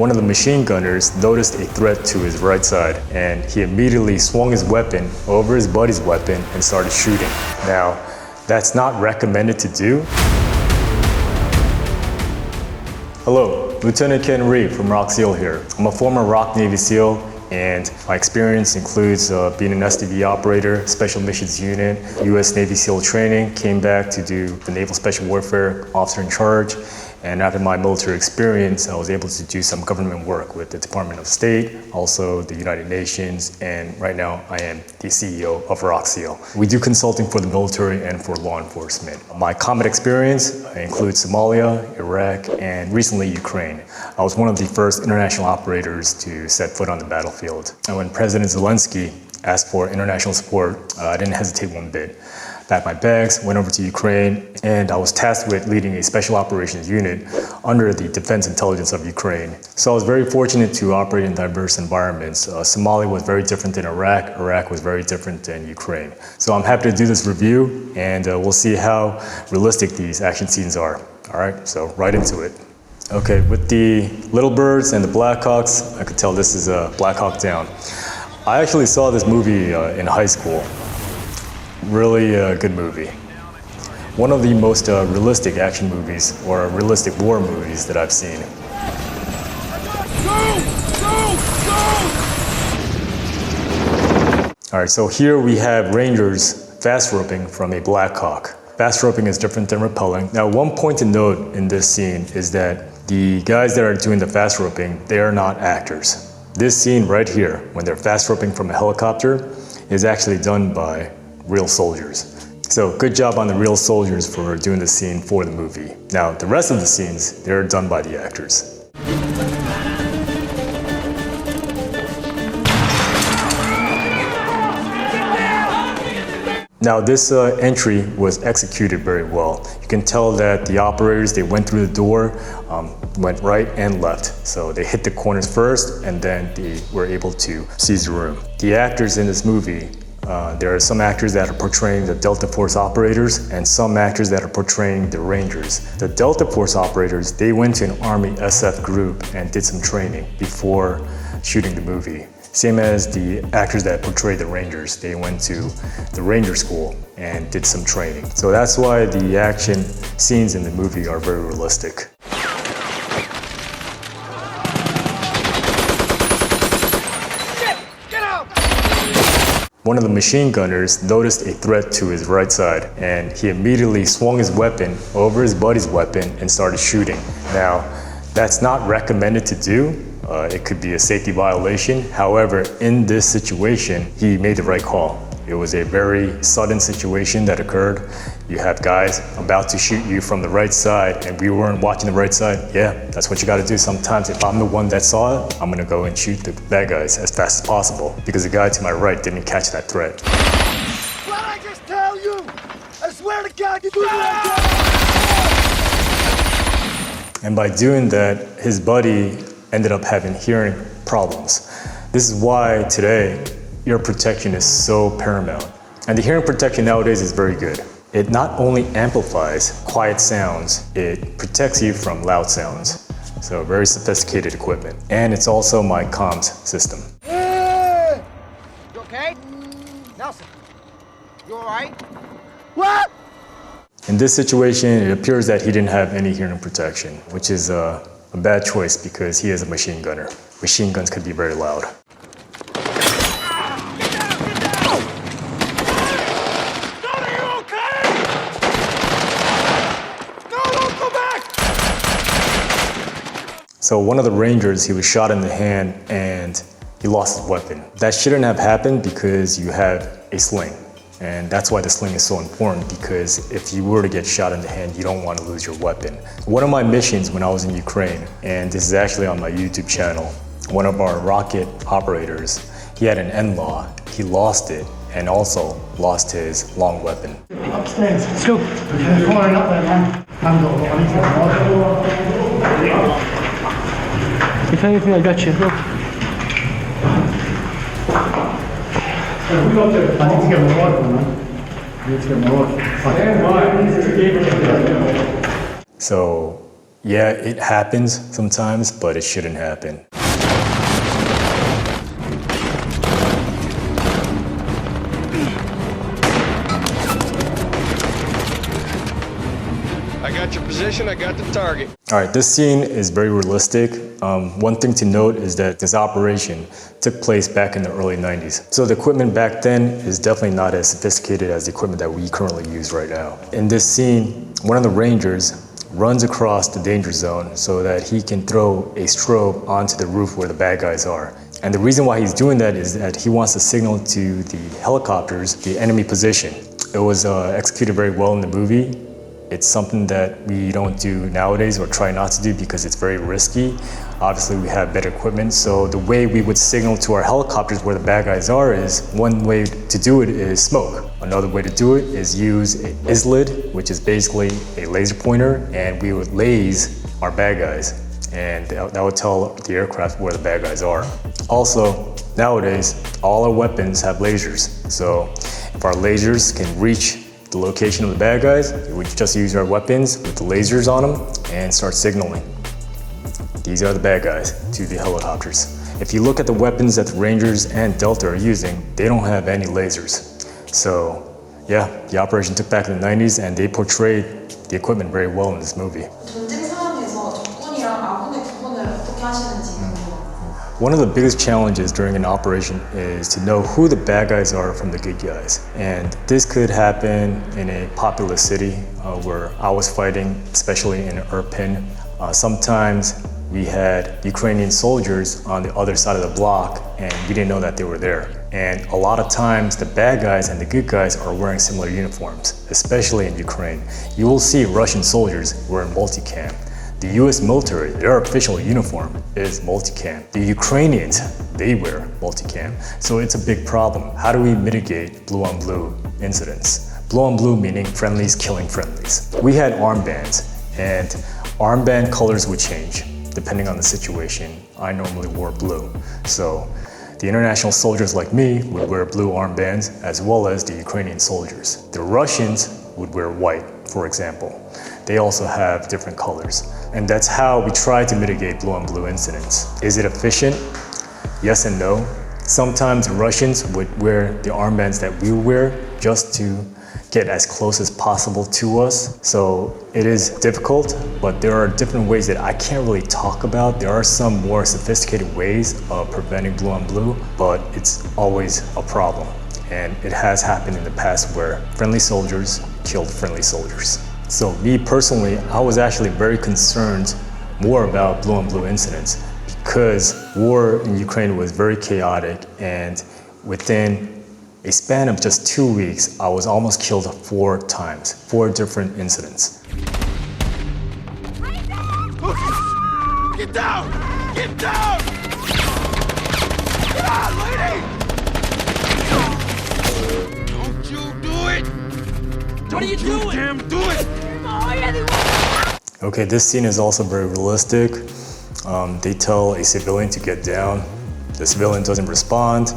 one of the machine gunners noticed a threat to his right side, and he immediately swung his weapon over his buddy's weapon and started shooting. Now, that's not recommended to do. Hello, Lieutenant Ken Reed from ROK SEAL here. I'm a former ROK Navy SEAL, and my experience includes being an SDV operator, Special Missions Unit, U.S. Navy SEAL training, came back to do the Naval Special Warfare Officer in Charge, and after my military experience, I was able to do some government work with the Department of State, also the United Nations, and right now I am the CEO of ROK SEAL. We do consulting for the military and for law enforcement. My combat experience includes Somalia, Iraq, and recently Ukraine. I was one of the first international operators to set foot on the battlefield. And when President Zelensky asked for international support, I didn't hesitate one bit. Packed my bags, went over to Ukraine, and I was tasked with leading a special operations unit under the Defense Intelligence of Ukraine. So I was very fortunate to operate in diverse environments. Somalia was very different than Iraq. Iraq was very different than Ukraine. So I'm happy to do this review, and we'll see how realistic these action scenes are. All right, so right into it. Okay, with the Little Birds and the Blackhawks, I could tell this is Black Hawk Down. I actually saw this movie in high school. Really good movie. One of the most realistic action movies or realistic war movies that I've seen. All right, so here we have Rangers fast roping from a Black Hawk. Fast roping is different than rappelling. Now, one point to note in this scene is that the guys that are doing the fast roping, they are not actors. This scene right here, when they're fast roping from a helicopter, is actually done by real soldiers. So good job on the real soldiers for doing the scene for the movie. Now, the rest of the scenes, they're done by the actors. Now, this entry was executed very well. You can tell that the operators, they went through the door, went right and left. So they hit the corners first, and then they were able to seize the room. The actors in this movie, there are some actors that are portraying the Delta Force operators and some actors that are portraying the Rangers. The Delta Force operators, they went to an Army SF group and did some training before shooting the movie. Same as the actors that portray the Rangers, they went to the Ranger School and did some training. So that's why the action scenes in the movie are very realistic. One of the machine gunners noticed a threat to his right side, and he immediately swung his weapon over his buddy's weapon and started shooting. Now, that's not recommended to do. It could be a safety violation. However, in this situation, he made the right call. It was a very sudden situation that occurred. You have guys about to shoot you from the right side, and we weren't watching the right side. Yeah, that's what you gotta do sometimes. If I'm the one that saw it, I'm gonna go and shoot the bad guys as fast as possible, because the guy to my right didn't catch that threat. What I just tell you? I swear to God, you do that. And by doing that, his buddy ended up having hearing problems. This is why today, ear protection is so paramount. And the hearing protection nowadays is very good. It not only amplifies quiet sounds, it protects you from loud sounds. So very sophisticated equipment. And it's also my comms system. Hey! You okay? Nelson, you all right? What? In this situation, it appears that he didn't have any hearing protection, which is a bad choice because he is a machine gunner. Machine guns could be very loud. So one of the Rangers, he was shot in the hand and he lost his weapon. That shouldn't have happened because you have a sling. And that's why the sling is so important, because if you were to get shot in the hand, you don't want to lose your weapon. One of my missions when I was in Ukraine, and this is actually on my YouTube channel, one of our rocket operators, he had an N-law. He lost it and also lost his long weapon. Upstairs. Let's go. They're firing up there, man. If anything, I got you. Go. I need to get my rifle, man. I need to get my rifle. So Yeah, it happens sometimes, but it shouldn't happen. I got your position, I got the target. All right, this scene is very realistic. One thing to note is that this operation took place back in the early 90s. So the equipment back then is definitely not as sophisticated as the equipment that we currently use right now. In this scene, one of the Rangers runs across the danger zone so that he can throw a strobe onto the roof where the bad guys are. And the reason why he's doing that is that he wants to signal to the helicopters the enemy position. It was executed very well in the movie. It's something that we don't do nowadays or try not to do because it's very risky. Obviously, we have better equipment. So the way we would signal to our helicopters where the bad guys are is one way to do it is smoke. Another way to do it is use a ISLID, which is basically a laser pointer, and we would laze our bad guys. And that would tell the aircraft where the bad guys are. Also, nowadays, all our weapons have lasers. So if our lasers can reach the location of the bad guys, we just use our weapons with the lasers on them and start signaling. These are the bad guys to the helicopters. If you look at the weapons that the Rangers and Delta are using, they don't have any lasers. So yeah, the operation took back in the 90s and they portrayed the equipment very well in this movie. 전쟁 상황에서 적군이랑 아군의 구분을 어떻게 하시는지 궁금해요. One of the biggest challenges during an operation is to know who the bad guys are from the good guys. And this could happen in a populous city where I was fighting, especially in Irpin. Sometimes we had Ukrainian soldiers on the other side of the block and we didn't know that they were there. And a lot of times the bad guys and the good guys are wearing similar uniforms, especially in Ukraine. You will see Russian soldiers wearing multicam. The US military, their official uniform is multicam. The Ukrainians, they wear multicam. So it's a big problem. How do we mitigate blue on blue incidents? Blue on blue meaning friendlies killing friendlies. We had armbands and armband colors would change depending on the situation. I normally wore blue. So the international soldiers like me would wear blue armbands as well as the Ukrainian soldiers. The Russians would wear white, for example. They also have different colors. And that's how we try to mitigate blue on blue incidents. Is it efficient? Yes and no. Sometimes the Russians would wear the armbands that we wear just to get as close as possible to us. So it is difficult, but there are different ways that I can't really talk about. There are some more sophisticated ways of preventing blue on blue, but it's always a problem. And it has happened in the past where friendly soldiers killed friendly soldiers. So me personally, I was actually very concerned more about blue on blue incidents because war in Ukraine was very chaotic, and within a span of just 2 weeks, I was almost killed 4 times, 4 different incidents. Get down! Get down! Get out, lady! Don't you do it! What are you doing? Damn, do it! Okay, this scene is also very realistic. They tell a civilian to get down. The civilian doesn't respond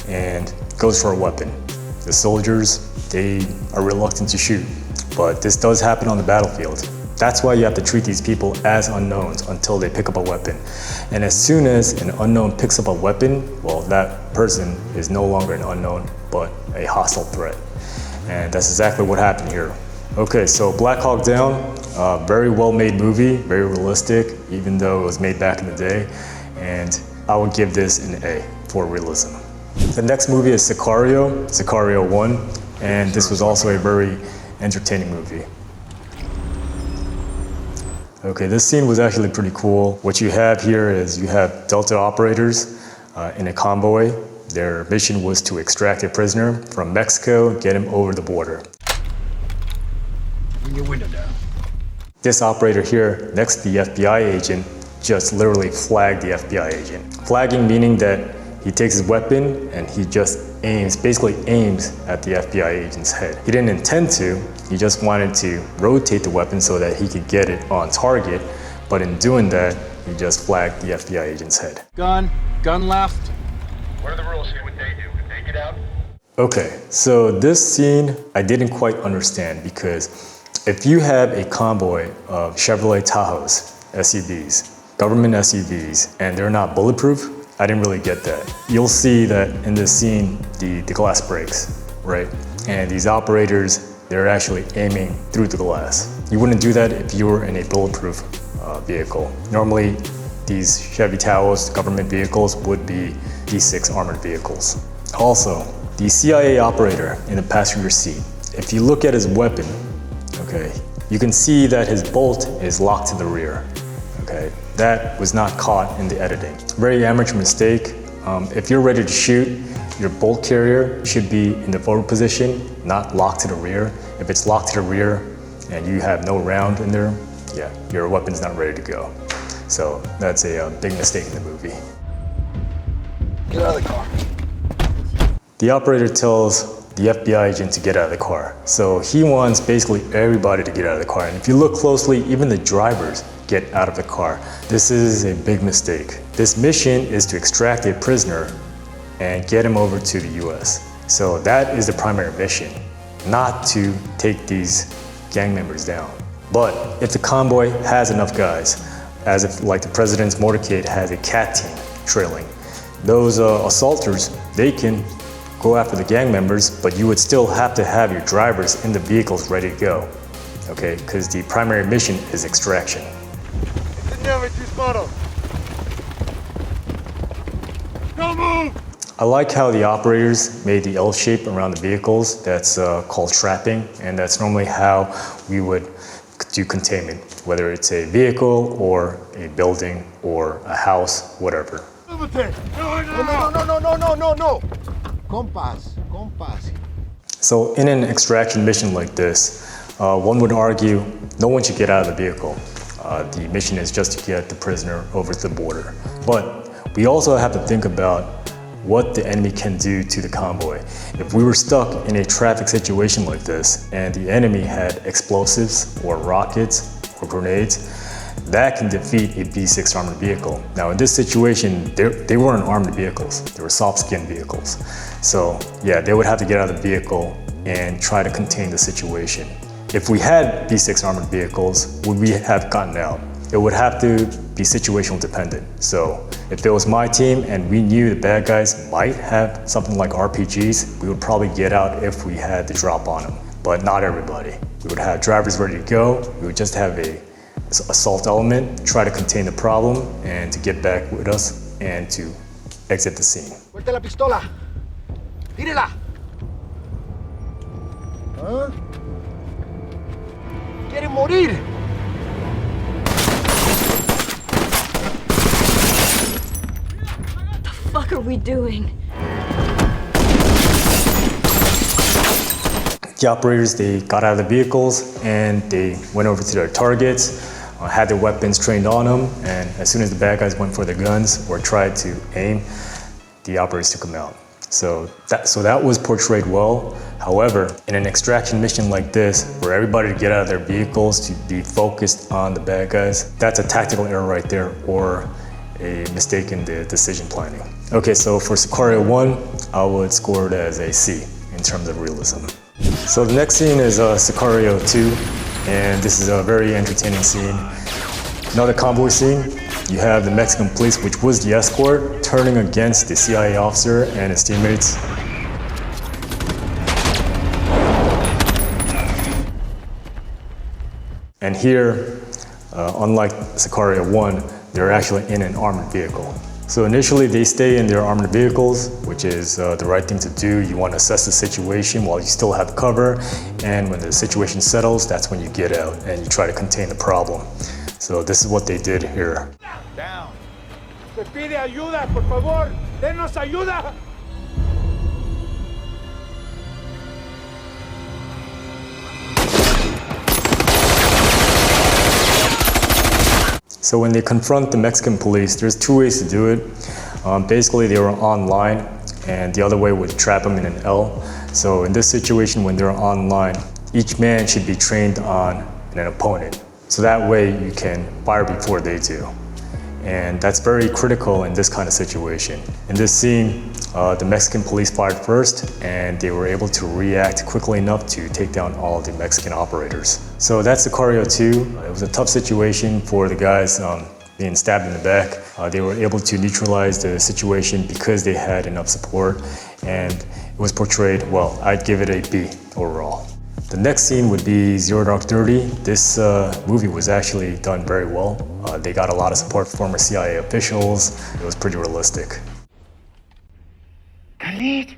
and goes for a weapon. The soldiers, they are reluctant to shoot, but this does happen on the battlefield. That's why you have to treat these people as unknowns until they pick up a weapon. And as soon as an unknown picks up a weapon, well, that person is no longer an unknown, but a hostile threat. And that's exactly what happened here. Okay, so Black Hawk Down, very well-made movie, very realistic, even though it was made back in the day. And I would give this an A for realism. The next movie is Sicario, Sicario 1, and this was also a very entertaining movie. Okay, this scene was actually pretty cool. What you have here is you have Delta operators in a convoy. Their mission was to extract a prisoner from Mexico, get him over the border. Bring your window down. This operator here, next to the FBI agent, just literally flagged the FBI agent. Flagging meaning that he takes his weapon and he just basically aims at the FBI agent's head. He didn't intend to, he just wanted to rotate the weapon so that he could get it on target, but in doing that, he just flagged the FBI agent's head. Gun left. What are the rules here? What they do? If they get out? Okay, so this scene I didn't quite understand because If you have a convoy of Chevrolet Tahoes, SUVs, government SUVs, and they're not bulletproof, I didn't really get that. You'll see that in this scene, the glass breaks, right? And these operators, they're actually aiming through the glass. You wouldn't do that if you were in a bulletproof vehicle. Normally, these Chevy Tahoes, government vehicles, would be D6 armored vehicles. Also, the CIA operator in the passenger seat, if you look at his weapon, okay, you can see that his bolt is locked to the rear, okay? That was not caught in the editing. Very amateur mistake. If you're ready to shoot, your bolt carrier should be in the forward position, not locked to the rear. If it's locked to the rear and you have no round in there, yeah, your weapon's not ready to go. So that's a big mistake in the movie. Get out of the car. The operator tells the FBI agent to get out of the car. So he wants basically everybody to get out of the car. And if you look closely, even the drivers get out of the car. This is a big mistake. This mission is to extract a prisoner and get him over to the US. So that is the primary mission, not to take these gang members down. But if the convoy has enough guys, as if like the president's motorcade has a CAT team trailing, those assaulters, they can go after the gang members, but you would still have to have your drivers in the vehicles ready to go, okay? Because the primary mission is extraction. Don't move! I like how the operators made the L shape around the vehicles. That's called trapping, and that's normally how we would do containment, whether it's a vehicle or a building or a house, whatever. No! Compass. So in an extraction mission like this, one would argue no one should get out of the vehicle. The mission is just to get the prisoner over the border. But we also have to think about what the enemy can do to the convoy. If we were stuck in a traffic situation like this and the enemy had explosives or rockets or grenades, that can defeat a B6 armored vehicle. Now in this situation, they weren't armored vehicles, they were soft-skinned vehicles. So yeah, they would have to get out of the vehicle and try to contain the situation. If we had B6 armored vehicles, would we have gotten out? It would have to be situational dependent. So if it was my team and we knew the bad guys might have something like RPGs, we would probably get out if we had the drop on them. But not everybody. We would have drivers ready to go. We would just have a assault element, try to contain the problem and to get back with us and to exit the scene. Suelta la pistola. Tírela. ¿Ah? ¡Quieren morir! What the fuck are we doing? The operators, they got out of the vehicles and they went over to their targets, had their weapons trained on them, and as soon as the bad guys went for their guns or tried to aim, the operators took them out. So that was portrayed well. However, in an extraction mission like this, for everybody to get out of their vehicles to be focused on the bad guys, that's a tactical error right there, or a mistake in the decision planning. Okay, so for Sicario 1, I would score it as a C in terms of realism. So the next scene is Sicario 2, and this is a very entertaining scene. Another convoy scene. You have the Mexican police, which was the escort, turning against the CIA officer and his teammates. And here, unlike Sicario 1, they're actually in an armored vehicle. So initially they stay in their armored vehicles, which is the right thing to do. You want to assess the situation while you still have cover, and when the situation settles, that's when you get out and you try to contain the problem. So this is what they did here. Down. Se pide ayuda, por favor. Denos ayuda. So when they confront the Mexican police, there's two ways to do it. Basically, they were online, and the other way would trap them in an L. So in this situation, when they're online, each man should be trained on an opponent. So that way you can fire before they do. And that's very critical in this kind of situation. In this scene, the Mexican police fired first, and they were able to react quickly enough to take down all the Mexican operators. So that's Sicario 2. It was a tough situation for the guys being stabbed in the back. They were able to neutralize the situation because they had enough support, and it was portrayed well. I'd give it a B overall. The next scene would be Zero Dark 30. This movie was actually done very well. They got a lot of support from former CIA officials. It was pretty realistic. Khalid!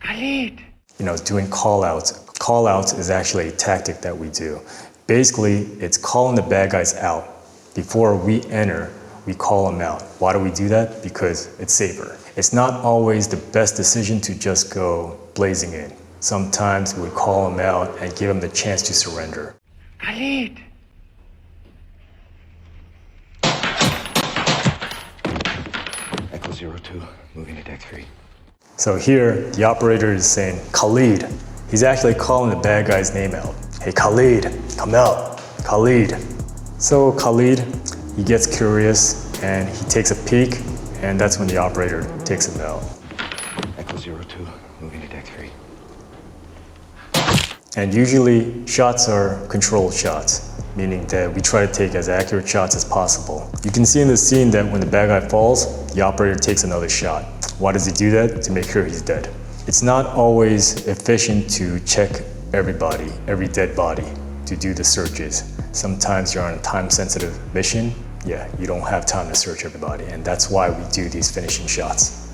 Khalid! You know, doing call-outs. Call-outs is actually a tactic that we do. Basically, it's calling the bad guys out. Before we enter, we call them out. Why do we do that? Because it's safer. It's not always the best decision to just go blazing in. Sometimes we would call them out and give them the chance to surrender. Khalid! Echo 02, moving to deck 3. So here, the operator is saying, Khalid. He's actually calling the bad guy's name out. Hey, Khalid, come out. Khalid. So Khalid, he gets curious and he takes a peek, and that's when the operator takes him out. Echo 02, moving to deck 3. And usually, shots are controlled shots, meaning that we try to take as accurate shots as possible. You can see in the scene that when the bad guy falls, the operator takes another shot. Why does he do that? To make sure he's dead. It's not always efficient to check everybody, every dead body, to do the searches. Sometimes you're on a time-sensitive mission. Yeah, you don't have time to search everybody, and that's why we do these finishing shots.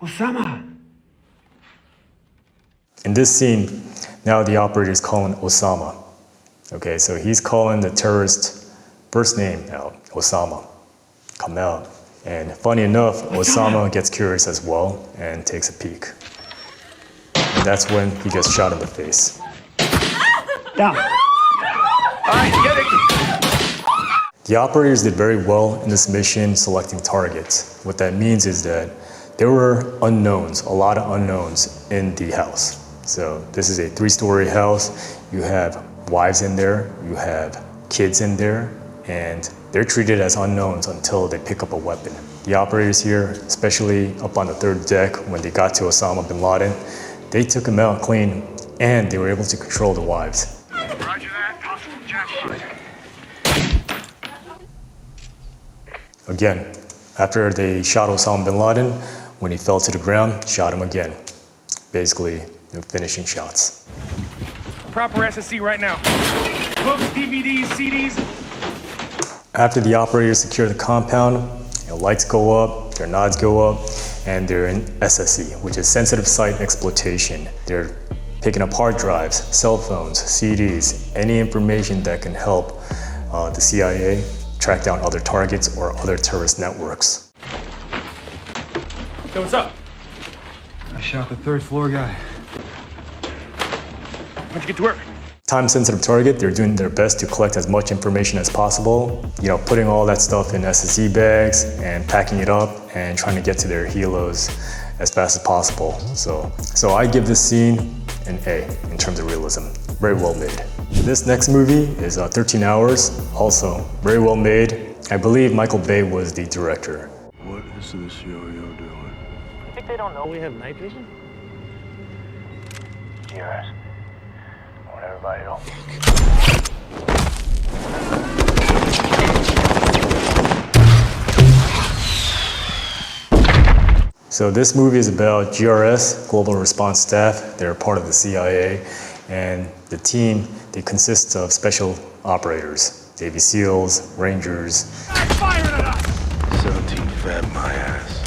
Osama! In this scene, now the operator is calling Osama. Okay, so he's calling the terrorist first name out, Osama. Come out. And funny enough, Osama gets curious as well and takes a peek. And that's when he gets shot in the face. Down! The operators did very well in this mission selecting targets. What that means is that there were unknowns, a lot of unknowns in the house. So this is a 3-story house. You have wives in there, you have kids in there, and they're treated as unknowns until they pick up a weapon. The operators here, especially up on the 3rd deck when they got to Osama bin Laden, they took him out clean, and they were able to control the wives. Roger that. Hostile jackpot. Again, after they shot Osama bin Laden, when he fell to the ground, shot him again. Basically, finishing shots. Proper SSC right now. Books, DVDs, CDs. After the operators secure the compound, lights go up, their nods go up, and they're in SSE, which is sensitive site exploitation. They're picking up hard drives, cell phones, CDs, any information that can help the CIA track down other targets or other terrorist networks. Yo, what's up? I shot the 3rd floor guy. Why'd you get to work? Time-sensitive target, they're doing their best to collect as much information as possible. You know, putting all that stuff in SSE bags and packing it up and trying to get to their helos as fast as possible. So I give this scene an A in terms of realism. Very well made. This next movie is 13 Hours, also very well made. I believe Michael Bay was the director. What is the CIA doing? You think they don't know we have night vision? GRS. I want everybody to know. So this movie is about GRS, Global Response Staff. They're part of the CIA, and the team, they consist of special operators, Navy SEALs, Rangers. Firing at us! 17 fed my ass.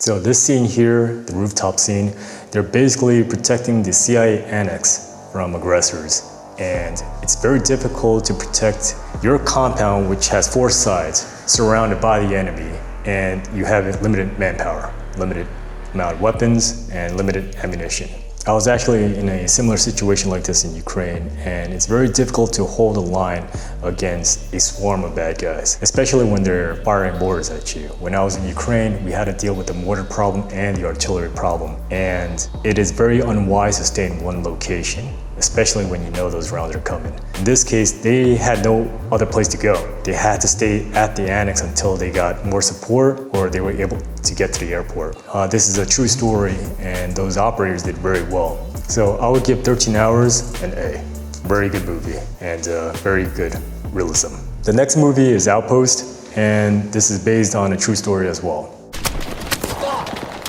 So this scene here, the rooftop scene, they're basically protecting the CIA annex from aggressors. And it's very difficult to protect your compound, which has 4 sides, surrounded by the enemy, and you have limited manpower, limited amount of weapons, and limited ammunition. I was actually in a similar situation like this in Ukraine, and it's very difficult to hold a line against a swarm of bad guys, especially when they're firing mortars at you. When I was in Ukraine, we had to deal with the mortar problem and the artillery problem, and it is very unwise to stay in one location. especially when you know those rounds are coming. In this case, they had no other place to go. They had to stay at the annex until they got more support or they were able to get to the airport. This is a true story, and those operators did very well. So I would give 13 Hours an A. Very good movie and very good realism. The next movie is Outpost, and this is based on a true story as well.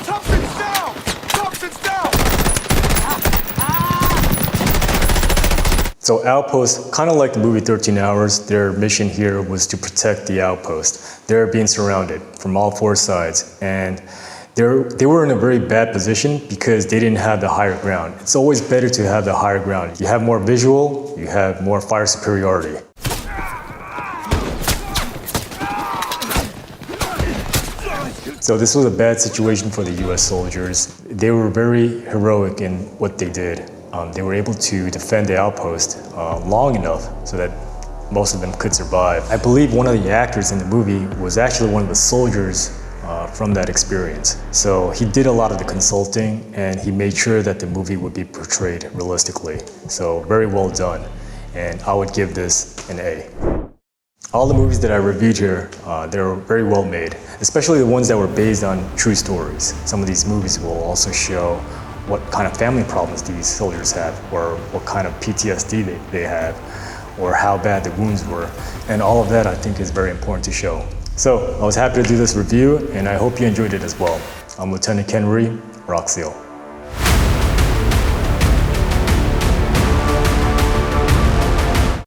Thompson's down! Thompson's down! So Outpost, kind of like the movie 13 Hours, their mission here was to protect the outpost. They're being surrounded from all four sides, and they were in a very bad position because they didn't have the higher ground. It's always better to have the higher ground. You have more visual, you have more fire superiority. So this was a bad situation for the US soldiers. They were very heroic in what they did. They were able to defend the outpost long enough so that most of them could survive. I believe one of the actors in the movie was actually one of the soldiers from that experience. So he did a lot of the consulting, and he made sure that the movie would be portrayed realistically. So very well done, and I would give this an A. All the movies that I reviewed here, they were very well made, especially the ones that were based on true stories. Some of these movies will also show what kind of family problems these soldiers have, or what kind of PTSD they have, or how bad the wounds were. And all of that, I think, is very important to show. So I was happy to do this review, and I hope you enjoyed it as well. I'm Lieutenant Ken Rhee, Rock SEAL.